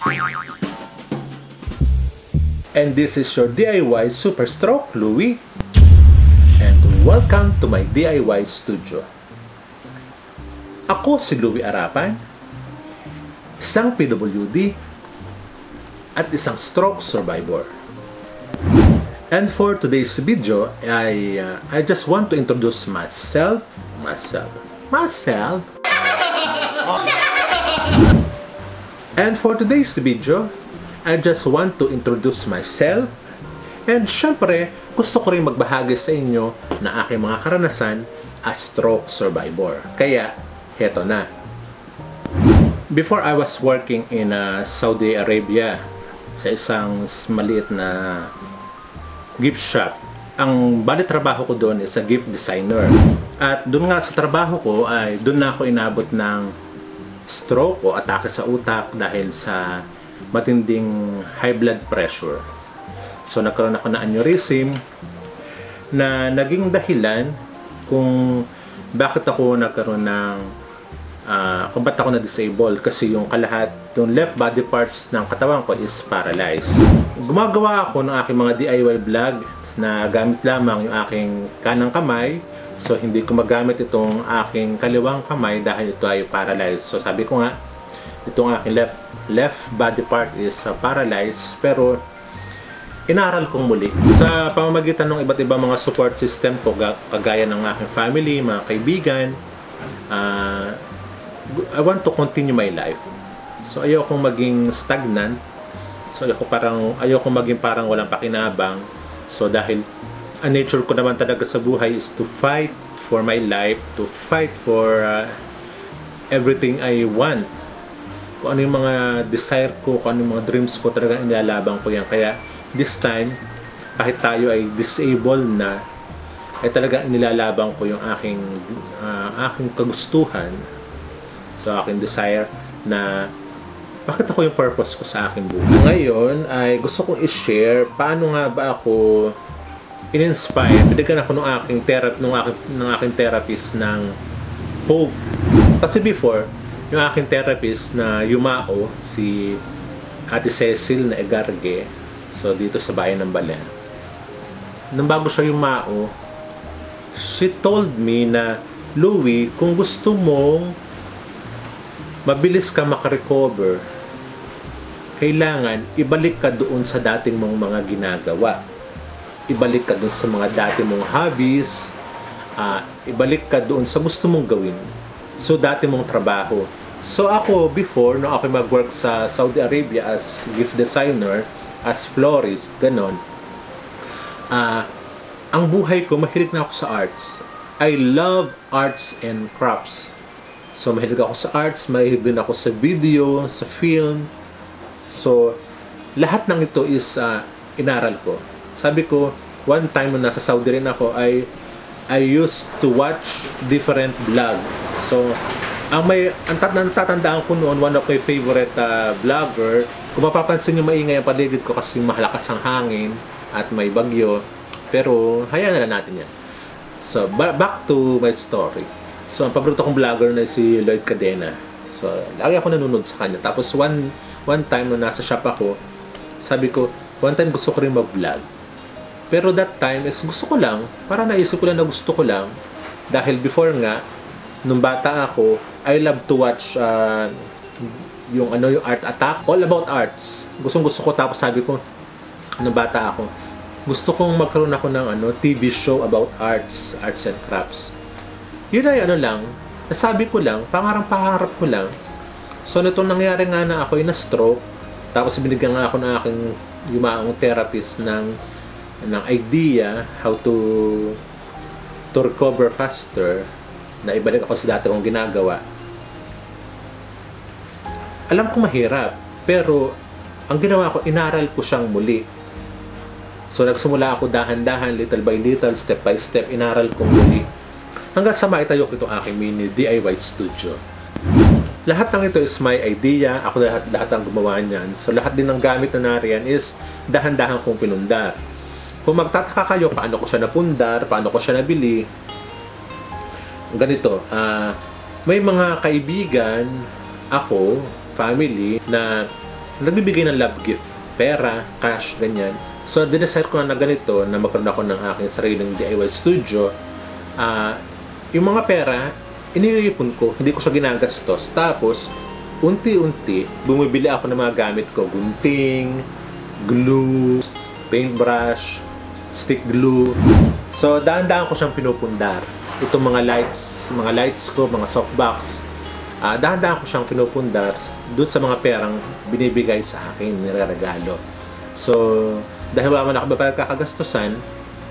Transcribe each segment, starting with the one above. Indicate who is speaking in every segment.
Speaker 1: And this is your DIY Super Stroke, Louie. And welcome to my DIY studio. Ako si Louie Arapan, isang PWD at isang stroke survivor. And for today's video, I just want to introduce myself. And for today's video, I just want to introduce myself. And syempre, gusto ko rin magbahagi sa inyo na aking mga karanasan as stroke survivor. Kaya, heto na. Before I was working in Saudi Arabia sa isang maliit na gift shop. Ang bali trabaho ko doon is a gift designer. At doon nga sa trabaho ko ay doon na ako inabot ng stroke o atake sa utak dahil sa matinding high blood pressure. So nagkaroon ako ng aneurysm na naging dahilan kung bakit ako nagkaroon ng kung ba't ako na-disable, kasi yung kalahat, yung left body parts ng katawan ko is paralyzed. Gumagawa ako ng aking mga DIY vlog na gamit lamang yung aking kanang kamay. So hindi ko magamit itong aking kaliwang kamay dahil ito ay paralyzed. So sabi ko nga, itong aking left body part is paralyzed, pero inaral kong muli sa pamamagitan ng iba't ibang mga support system ko, kagaya ng aking family, mga kaibigan. I want to continue my life. So ayokong maging stagnant. So ayokong maging parang walang pakinabang. So dahil ang nature ko naman talaga sa buhay is to fight for my life, to fight for everything I want. Kung ano yung mga desire ko, kung ano yung mga dreams ko, talaga inilalaban ko yan. Kaya this time, kahit tayo ay disabled na, ay talaga inilalaban ko yung aking kagustuhan, so aking desire na bakit ako yung purpose ko sa aking buhay. Ngayon ay gusto kong i-share paano nga ba ako in-inspire. Binigyan ako ng aking therapist ng hope. Kasi before, yung aking therapist na yumao, si Ate Cecil na Egarge, so dito sa bayan ng Balen. Nang bago siya yumao, she told me na, Louie, kung gusto mong mabilis ka makarecover, kailangan ibalik ka doon sa dating mong mga ginagawa. Ibalik ka doon sa mga dati mong hobbies, ibalik ka doon sa gusto mong gawin. So dati mong trabaho. So ako before, no, ako mag-work sa Saudi Arabia as gift designer, as florist, ganon. Ang buhay ko, mahilig na ako sa arts. I love arts and crafts. So mahilig ako sa arts, mahilig din ako sa video, sa film. So lahat ng ito is inaral ko. Sabi ko, one time na nasa Saudi rin ako, I used to watch different vlog. So ang tatandaan ko noon, one of my favorite vlogger, kung mapapansin nyo, maingay ang paligid ko kasi mahalakas ang hangin at may bagyo. Pero hayaan na lang natin yan. So back to my story. So ang paborito kong vlogger na si Lloyd Cadena. So lagi ako nanonood sa kanya. Tapos one time nung nasa shop ako, sabi ko, one time gusto ko rin mag-vlog. Pero that time is gusto ko lang, para naisip ko lang na gusto ko lang. Dahil before nga, nung bata ako, I love to watch yung Art Attack, all about arts. Gusto ko, tapos sabi ko, nung bata ako, gusto kong magkaroon ako ng TV show about arts and crafts. Yun ay nasabi ko lang, pangarap ko lang. So nitong nangyari nga na ako ay na-stroke, tapos binigyan nga ako ng aking yumaong therapist ng idea how to recover faster, na ibalik ako sa dati kong ginagawa. Alam ko mahirap, pero ang ginawa ko, inaral ko siyang muli. So nagsimula ako dahan-dahan, little by little, step by step, inaral ko muli. Hanggang sa maitayo ko itong aking mini DIY studio. Lahat ng ito is my idea. Ako lahat ang gumawa niyan. So lahat din ng gamit na nariyan is dahan-dahan kong pinundar. Kung magtataka kayo paano ko siya napundar, paano ko siya nabili, ganito, may mga kaibigan ako, family, na nagbibigay ng love gift, pera, cash, ganyan. So, dinecide ko na ganito na magkaroon ako ng aking sariling DIY studio. Yung mga pera, iniipon ko, hindi ko siya ginagastos. Tapos, unti-unti, bumibili ako ng mga gamit ko. Gunting, glue, paintbrush, stick glue. So, daan-daan ko siyang pinupundar. Itong mga lights ko, mga softbox, dahan-dahan ko siyang pinupundar doon sa mga perang binibigay sa akin, nireregalo. So, dahil wala man ako kakagastusan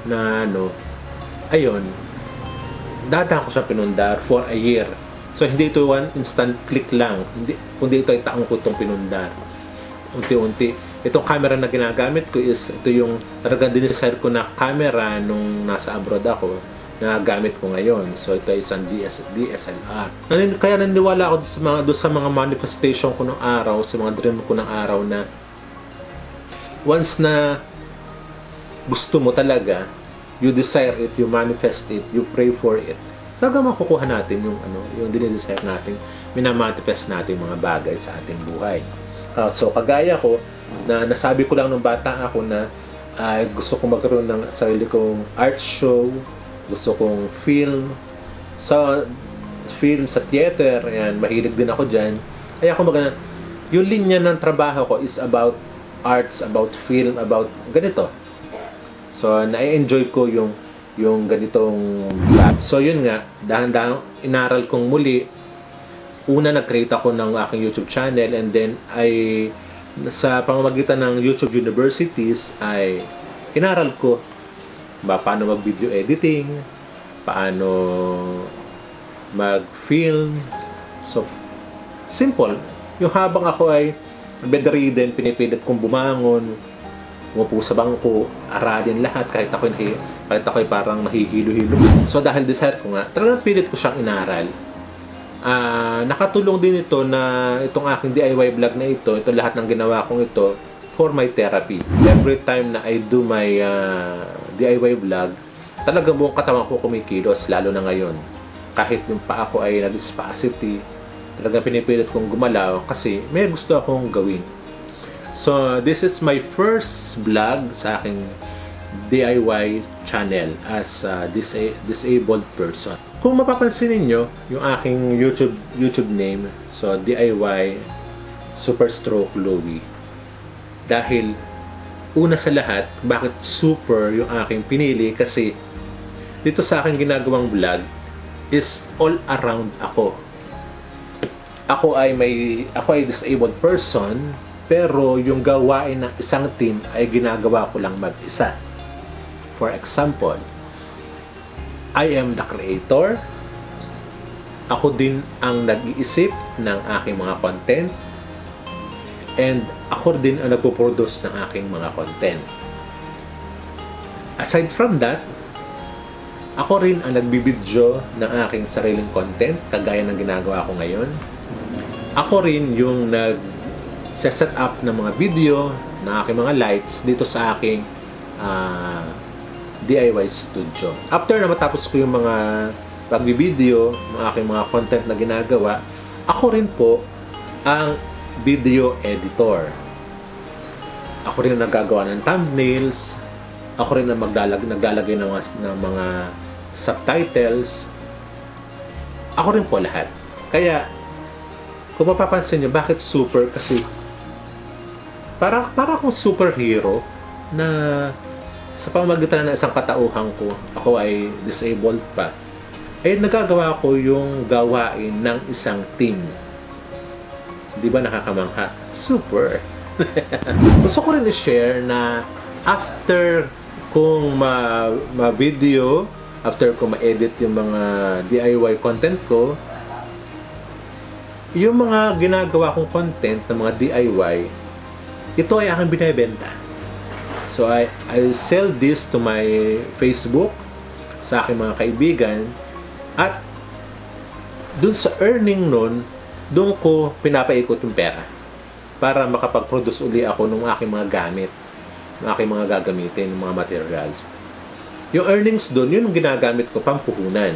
Speaker 1: na ayun, dahan-dahan ko siyang pinundar for a year. So, hindi ito one instant click lang, kundi ito ay taong ko itong pinundar. Unti-unti. Itong camera na ginagamit ko is, ito yung talagang dinesire ko na camera nung nasa abroad ako, na gamit ko ngayon. So, ito ay isang DSLR. Kaya naniniwala ako doon sa mga manifestation ko ng araw, sa mga dream ko ng araw na once na gusto mo talaga, you desire it, you manifest it, you pray for it, saka makukuha natin yung dinidesire natin, minamanifest natin mga bagay sa ating buhay. So, kagaya ko, na nasabi ko lang nung bata ako na gusto kong magkaroon ng sarili kong art show, gusto kong film sa theater, ayan, mahilig din ako dyan. Kaya yung linya ng trabaho ko is about arts, about film, about ganito. So, na-enjoy ko yung ganitong vlog. So, yun nga, dahan-dahan inaral kong muli. Una, nag-create ako ng aking YouTube channel, and then sa pamamagitan ng YouTube Universities ay inaral ko paano mag-video editing, paano mag-film. So, simple. Yung habang ako ay bedridden, pinipilit kong bumangon, umupo sa bangko, aralin lahat, kahit ako'y parang mahihilo-hilo. So, dahil desire ko nga, talagang pilit ko siyang inaral. Nakatulong din ito na itong aking DIY vlog na ito lahat ng ginawa kong ito, for my therapy. Every time na I do my DIY vlog, talagang buong katawan ko kumikilos, lalo na ngayon. Kahit yung paa ko ay nag-spasticity, talagang pinipilit kong gumalaw kasi may gusto akong gawin. So, this is my first vlog sa aking DIY channel as a disabled person. Kung mapapansin niyo yung aking YouTube name, so DIY Super Stroke Louie. Dahil una sa lahat, bakit super yung aking pinili? Kasi dito sa aking ginagawang vlog is all around ako. Ako ay disabled person, pero yung gawain ng isang team ay ginagawa ko lang mag-isa. For example, I am the creator. Ako din ang nag-iisip ng aking mga content. And ako din ang nagpo-produce ng aking mga content. Aside from that, ako rin ang nagbibideo ng aking sariling content, kagaya ng ginagawa ko ngayon. Ako rin yung nag-set up ng mga video, ng aking mga lights dito sa aking DIY studio. After na matapos ko yung mga pagbibideo, ng aking mga content na ginagawa, ako rin po ang video editor. Ako rin ang naggagawa ng thumbnails. Ako rin ang naglalagay ng mga subtitles. Ako rin po lahat. Kaya, kung mapapansin nyo, bakit super? Kasi, para akong superhero na sa pamamagitan ng isang katauhan ko, ako ay disabled pa, ay nagagawa ko yung gawain ng isang team. Di ba nakakamangha? Super! Gusto ko rin i-share na after kong ma-video, after kong ma-edit yung mga DIY content ko, yung mga ginagawa kong content ng mga DIY, ito ay aking binibenta. So, I sell this to my Facebook, sa aking mga kaibigan, at dun sa earning nun, doon ko pinapaikot yung pera para makapag-produce uli ako ng aking mga gamit, ng aking mga gagamitin, ng mga materials. Yung earnings doon, yun yung ginagamit ko pampuhunan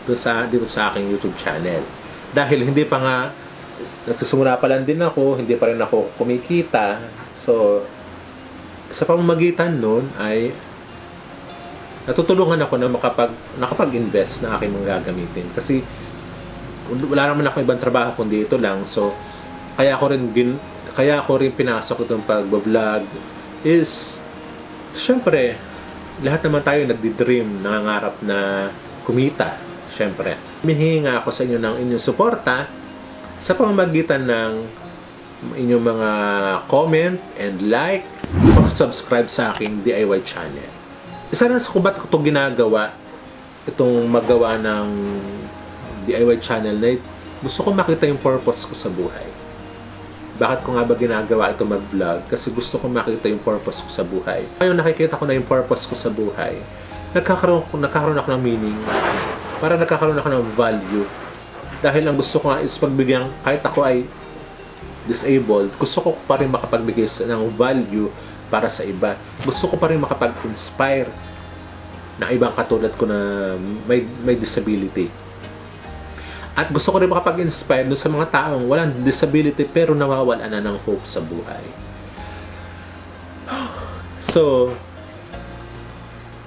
Speaker 1: dito sa aking YouTube channel. Dahil hindi pa nga nagsisimula pa lang din ako, hindi pa rin ako kumikita. So, sa pamamagitan nun ay natutulungan ako na nakapag-invest na aking mga gagamitin. Kasi wala naman ako ibang trabaho kundi ito lang. So, kaya ko rin pinasok itong pag-vlog is syempre, lahat naman tayo nagdi-dream, nangangarap na kumita. Syempre, humihingi nga ako sa inyo ng inyong suporta sa pamamagitan ng inyong mga comment and like, pag-subscribe sa aking DIY channel. Isa na sa kung ba't ko itong ginagawa, itong magawa ng DIY channel na gusto ko makita yung purpose ko sa buhay. Bakit ko nga ba ginagawa ito mag-vlog? Kasi gusto ko makita yung purpose ko sa buhay. Ngayon nakikita ko na yung purpose ko sa buhay, nagkakaroon ako ng meaning, para nagkakaroon ako ng value. Dahil ang gusto ko nga is pagbigyan, kahit ako ay disabled, gusto ko pa rin makapagbigay ng value para sa iba. Gusto ko pa rin makapag-inspire na ibang katulad ko na may disability. At gusto ko rin makapag-inspire doon sa mga taong walang disability pero nawawala na ng hope sa buhay. So,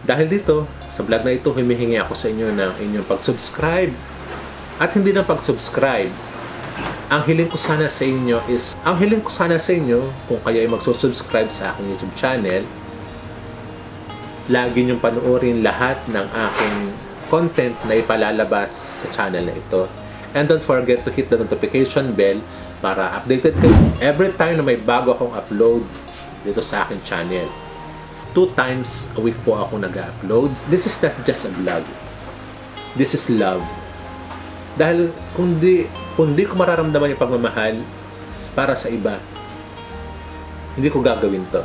Speaker 1: dahil dito, sa vlog na ito, humihingi ako sa inyo ng inyong pag-subscribe. At hindi na pag-subscribe. Ang hiling ko sana sa inyo kung kayo ay magsusubscribe sa aking YouTube channel, lagi niyong panoorin lahat ng aking content na ipalalabas sa channel na ito. And don't forget to hit the notification bell para updated kayo every time na may bago akong upload dito sa aking channel. 2 times a week po ako nag-upload. This is not just a vlog. This is love. Dahil kung di ko mararamdaman yung pagmamahal para sa iba, hindi ko gagawin to.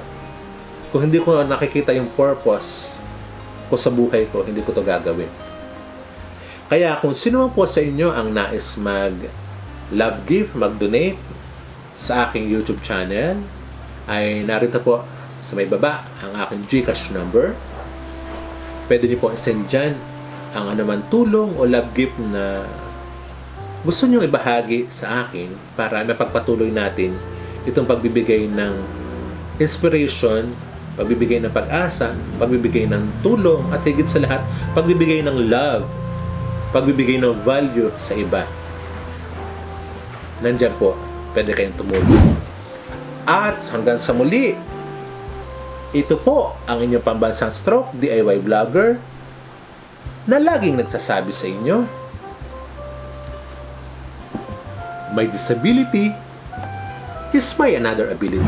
Speaker 1: Kung hindi ko nakikita yung purpose ko sa buhay ko, hindi ko to gagawin. Kaya kung sino man po sa inyo ang nais mag-love gift, mag-donate sa aking YouTube channel, ay narito po sa may baba ang aking GCash number. Pwede niyo po i-send dyan ang anuman tulong o love gift na gusto nyo ibahagi sa akin para mapagpatuloy natin itong pagbibigay ng inspiration, pagbibigay ng pag-asa, pagbibigay ng tulong, at higit sa lahat, pagbibigay ng love, pagbibigay ng value sa iba. Nandiyan po, pwede kayong tumulong. At hanggang sa muli, ito po ang inyong pambansang stroke DIY vlogger na laging nagsasabi sa inyo, my disability is my another ability.